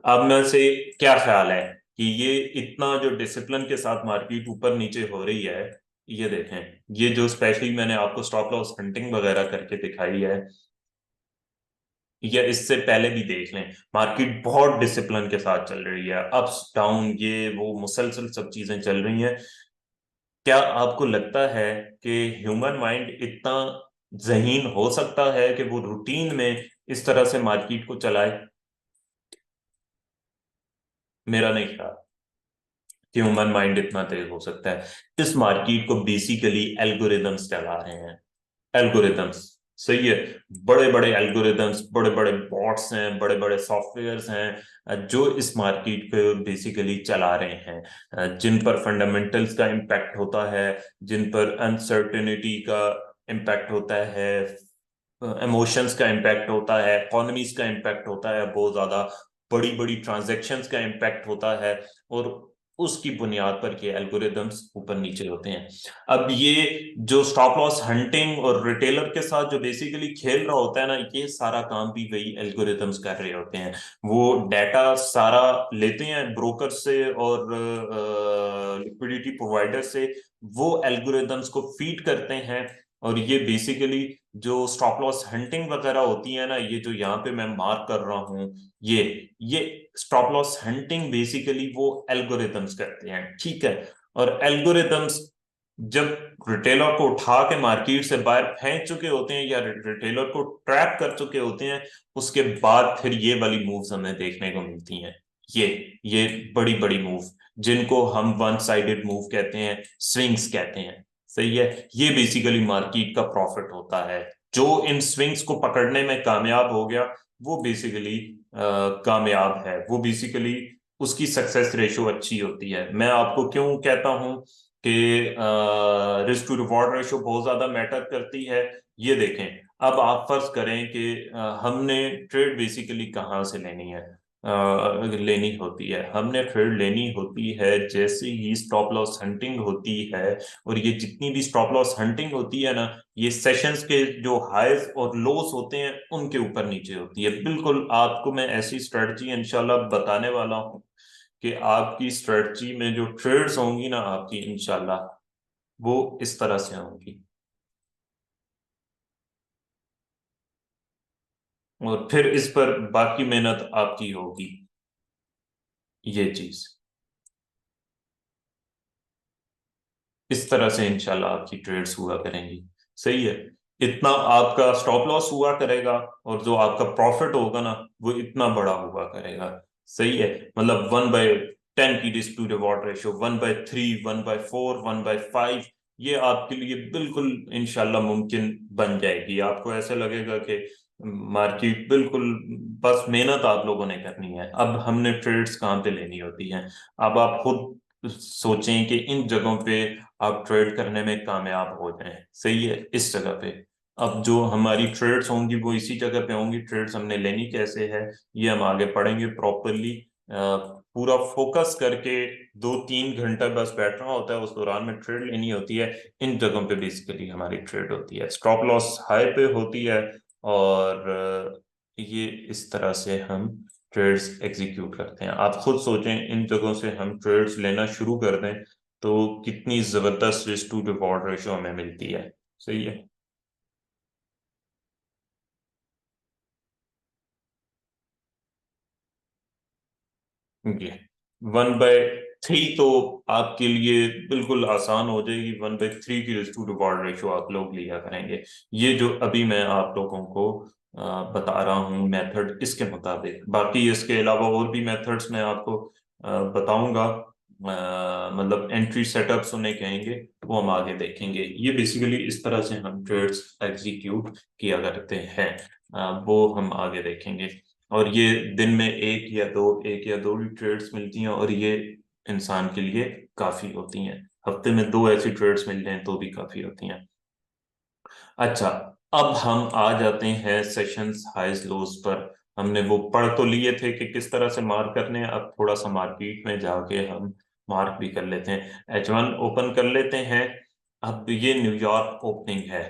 अब में से क्या ख्याल है कि ये इतना जो डिसिप्लिन के साथ मार्केट ऊपर नीचे हो रही है, ये देखें, ये जो स्पेशली मैंने आपको स्टॉप लॉस हंटिंग वगैरह करके दिखाई है, या इससे पहले भी देख लें, मार्केट बहुत डिसिप्लिन के साथ चल रही है। अप्स डाउन ये वो मुसलसल सब चीजें चल रही हैं। क्या आपको लगता है कि ह्यूमन माइंड इतना जहीन हो सकता है कि वो रूटीन में इस तरह से मार्केट को चलाए? मेरा नहीं ख्याल कि ह्यूमन माइंड इतना तेज हो सकता है। इस मार्केट को बेसिकली एल्गोरिदम्स चला रहे हैं। एल्गोरिदम्स, सही है। बड़े बड़े एल्गोरिदम्स, बड़े बड़े बॉट्स हैं, बड़े बड़े सॉफ्टवेयर्स हैं, जो इस मार्केट को बेसिकली चला रहे हैं, जिन पर फंडामेंटल्स का इम्पैक्ट होता है, जिन पर अनसर्टेनिटी का इम्पैक्ट होता है, इमोशंस का इम्पैक्ट होता है, इकोनॉमीज का इम्पैक्ट होता है, बहुत ज्यादा बड़ी बड़ी ट्रांजैक्शंस का इम्पैक्ट होता है, और उसकी बुनियाद पर ये एल्गोरिदम्स ऊपर नीचे होते हैं। अब ये जो स्टॉप लॉस हंटिंग और रिटेलर के साथ जो बेसिकली खेल रहा होता है ना, ये सारा काम भी वही एल्गोरिदम्स कर रहे होते हैं। वो डाटा सारा लेते हैं ब्रोकर से और लिक्विडिटी प्रोवाइडर से, वो एल्गोरिदम्स को फीड करते हैं, और ये बेसिकली जो स्टॉप लॉस हंटिंग वगैरह होती है ना, ये जो यहाँ पे मैं मार्क कर रहा हूँ, ये स्टॉप लॉस हंटिंग बेसिकली वो एल्गोरिदम्स करते हैं, ठीक है। और एल्गोरिदम्स जब रिटेलर को उठा के मार्केट से बाहर फेंक चुके होते हैं या रिटेलर को ट्रैप कर चुके होते हैं, उसके बाद फिर ये वाली मूव्स हमें देखने को मिलती हैं। ये ये बड़ी बड़ी मूव, जिनको हम वन साइडेड मूव कहते हैं, स्विंग्स कहते हैं, सही है। ये बेसिकली मार्केट का प्रॉफिट होता है। जो इन स्विंग्स को पकड़ने में कामयाब हो गया, वो बेसिकली कामयाब है, वो बेसिकली उसकी सक्सेस रेशो अच्छी होती है। मैं आपको क्यों कहता हूं कि रिस्क टू रिवॉर्ड रेशो बहुत ज्यादा मैटर करती है, ये देखें। अब आप फर्ज करें कि हमने ट्रेड बेसिकली कहाँ से लेनी है, लेनी होती है, हमने ट्रेड लेनी होती है जैसे ही स्टॉप लॉस हंटिंग होती है। और ये जितनी भी स्टॉप लॉस हंटिंग होती है ना, ये सेशंस के जो हाईज और लोस होते हैं उनके ऊपर नीचे होती है। बिल्कुल आपको मैं ऐसी स्ट्रेटजी इंशाल्लाह बताने वाला हूँ कि आपकी स्ट्रेटजी में जो ट्रेड्स होंगी ना आपकी, इंशाल्लाह वो इस तरह से होंगी, और फिर इस पर बाकी मेहनत आपकी होगी, ये चीज इस तरह से इंशाल्लाह आपकी ट्रेड्स हुआ करेंगी, सही है। इतना आपका स्टॉप लॉस हुआ करेगा, और जो आपका प्रॉफिट होगा ना, वो इतना बड़ा हुआ करेगा, सही है। मतलब 1/10 की रिस्क टू रिवॉर्ड रेशो, 1/3, 1/4, 1/5, ये आपके लिए बिल्कुल इंशाल्लाह मुमकिन बन जाएगी। आपको ऐसे लगेगा कि मार्केट बिल्कुल, बस मेहनत आप लोगों ने करनी है। अब हमने ट्रेड्स कहाँ पे लेनी होती हैं, अब आप खुद सोचें कि इन जगहों पे आप ट्रेड करने में कामयाब हो जाएं, सही है, इस जगह पे। अब जो हमारी ट्रेड्स होंगी वो इसी जगह पे होंगी। ट्रेड्स हमने लेनी कैसे है, ये हम आगे पढ़ेंगे प्रॉपरली। पूरा फोकस करके 2-3 घंटा बस बैठना होता है, उस दौरान में ट्रेड लेनी होती है। इन जगहों पे बेसिकली हमारी ट्रेड होती है, स्टॉप लॉस हाई पे होती है, और ये इस तरह से हम ट्रेड्स एग्जीक्यूट करते हैं। आप खुद सोचें, इन जगहों से हम ट्रेड्स लेना शुरू कर दें तो कितनी जबरदस्त रिस्क टू रिवॉर्ड रेशो हमें मिलती है, सही है। ये 1/3 तो आपके लिए बिल्कुल आसान हो जाएगी। 1/3 की रिस्क टू रिवॉर्ड रेशो आप लोग लिया करेंगे। ये जो अभी मैं आप लोगों को बता रहा हूँ मेथड, इसके मुताबिक बाकी इसके अलावा और भी मेथड्स मैं आपको बताऊंगा। मतलब एंट्री सेटअप्स उन्हें कहेंगे, वो हम आगे देखेंगे। ये बेसिकली इस तरह से हम ट्रेड्स एग्जीक्यूट किया करते हैं, वो हम आगे देखेंगे। और ये दिन में एक या दो भी ट्रेड्स मिलती हैं, और ये इंसान के लिए काफी होती हैं। हफ्ते में दो ऐसी ट्रेड्स मिल जाएं तो भी काफी होती हैं। अच्छा, अब हम आ जाते हैं सेशंस हाइज लोज पर। हमने वो पढ़ तो लिए थे कि किस तरह से मार्क करने हैं, अब थोड़ा सा मार्केट में जाके हम मार्क भी कर लेते हैं। H1 ओपन कर लेते हैं। अब ये न्यूयॉर्क ओपनिंग है,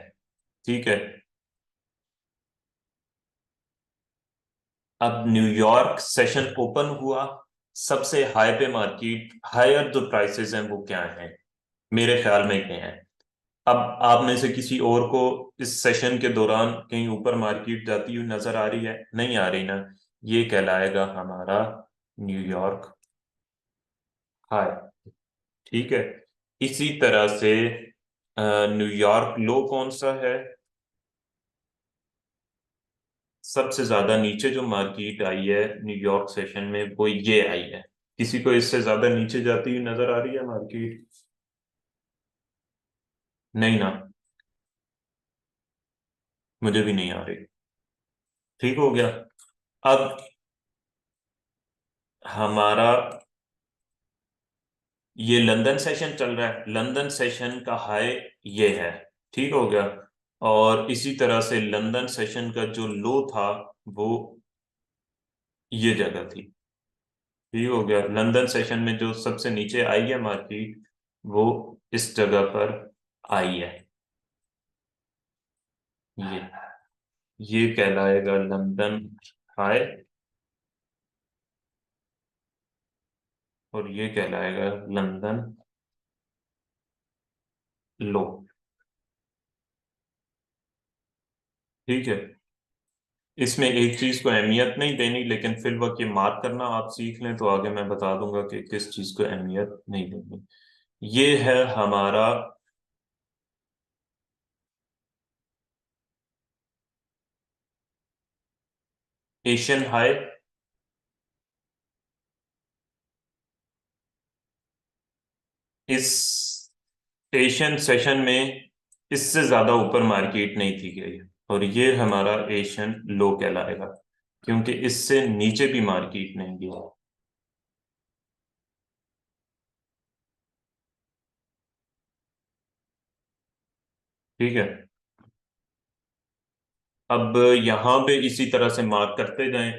ठीक है। अब न्यूयॉर्क सेशन ओपन हुआ, सबसे हाई पे मार्केट, हायर जो प्राइसेस हैं वो क्या हैं, मेरे ख्याल में क्या है। अब आप में से किसी और को इस सेशन के दौरान कहीं ऊपर मार्केट जाती हुई नजर आ रही है? नहीं आ रही ना। ये कहलाएगा हमारा न्यूयॉर्क हाई, ठीक है। इसी तरह से न्यूयॉर्क लो कौन सा है? सबसे ज्यादा नीचे जो मार्केट आई है न्यूयॉर्क सेशन में वो ये आई है। किसी को इससे ज्यादा नीचे जाती हुई नजर आ रही है मार्केट? नहीं ना, मुझे भी नहीं आ रही। ठीक हो गया। अब हमारा ये लंदन सेशन चल रहा है, लंदन सेशन का हाई ये है, ठीक हो गया। और इसी तरह से लंदन सेशन का जो लो था वो ये जगह थी, ठीक हो गया। लंदन सेशन में जो सबसे नीचे आई है मार्केट वो इस जगह पर आई है। ये ये कहलाएगा लंदन हाई, और ये कहलाएगा लंदन लो, ठीक है। इसमें एक चीज को अहमियत नहीं देनी, लेकिन फिल वक्त ये मार्क करना आप सीख लें तो आगे मैं बता दूंगा कि किस चीज को अहमियत नहीं देनी। ये है हमारा एशियन हाई। इस एशियन सेशन में इससे ज्यादा ऊपर मार्केट नहीं थी गई, और ये हमारा एशियन लो कहलाएगा, क्योंकि इससे नीचे भी मार्केट नहीं गया, ठीक है। अब यहाँ पे इसी तरह से मार्क करते जाएं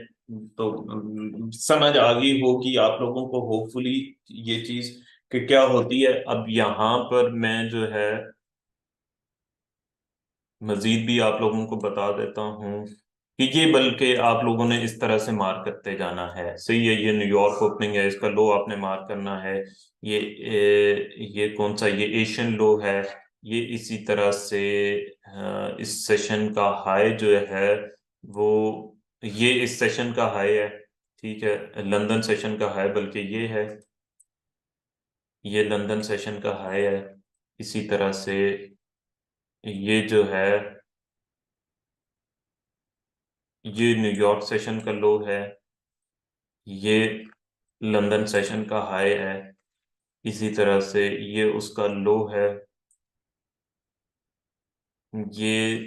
तो समझ आ गई होगी आप लोगों को होपफुली ये चीज कि क्या होती है। अब यहाँ पर मैं जो है मजीद भी आप लोगों को बता देता हूँ कि ये बल्कि आप लोगों ने इस तरह से मार्क करते जाना है, सही है। ये न्यूयॉर्क ओपनिंग है, इसका लो आपने मार्क करना है। ये कौन सा, ये एशियन लो है। ये इसी तरह से इस सेशन का हाई जो है वो ये इस सेशन का हाई है, ठीक है। लंदन सेशन का हाई बल्कि ये है, ये लंदन सेशन का हाई है। इसी तरह से ये जो है ये न्यूयॉर्क सेशन का लो है, ये लंदन सेशन का हाई है। इसी तरह से ये उसका लो है, ये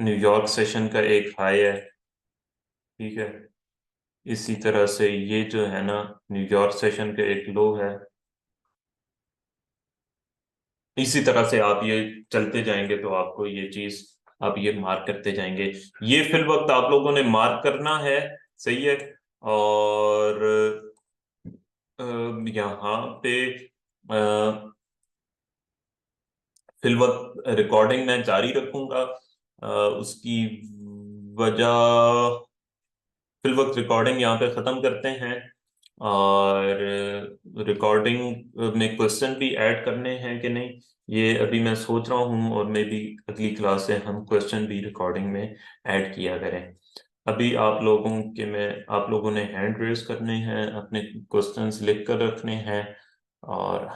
न्यूयॉर्क सेशन का एक हाई है, ठीक है। इसी तरह से ये जो है ना न्यूयॉर्क सेशन का एक लो है। इसी तरह से आप ये चलते जाएंगे तो आपको ये चीज आप ये मार्क करते जाएंगे। ये फिल वक्त आप लोगों ने मार्क करना है, सही है। और यहाँ पे फिल वक्त रिकॉर्डिंग मैं जारी रखूंगा। उसकी वजह, फिल वक्त रिकॉर्डिंग यहाँ पे ख़त्म करते हैं। और रिकॉर्डिंग में क्वेश्चन भी ऐड करने हैं कि नहीं, ये अभी मैं सोच रहा हूँ, और मे भी अगली क्लास से हम क्वेश्चन भी रिकॉर्डिंग में ऐड किया करें। अभी आप लोगों ने हैंड रेज करने हैं, अपने क्वेश्चंस लिख कर रखने हैं। और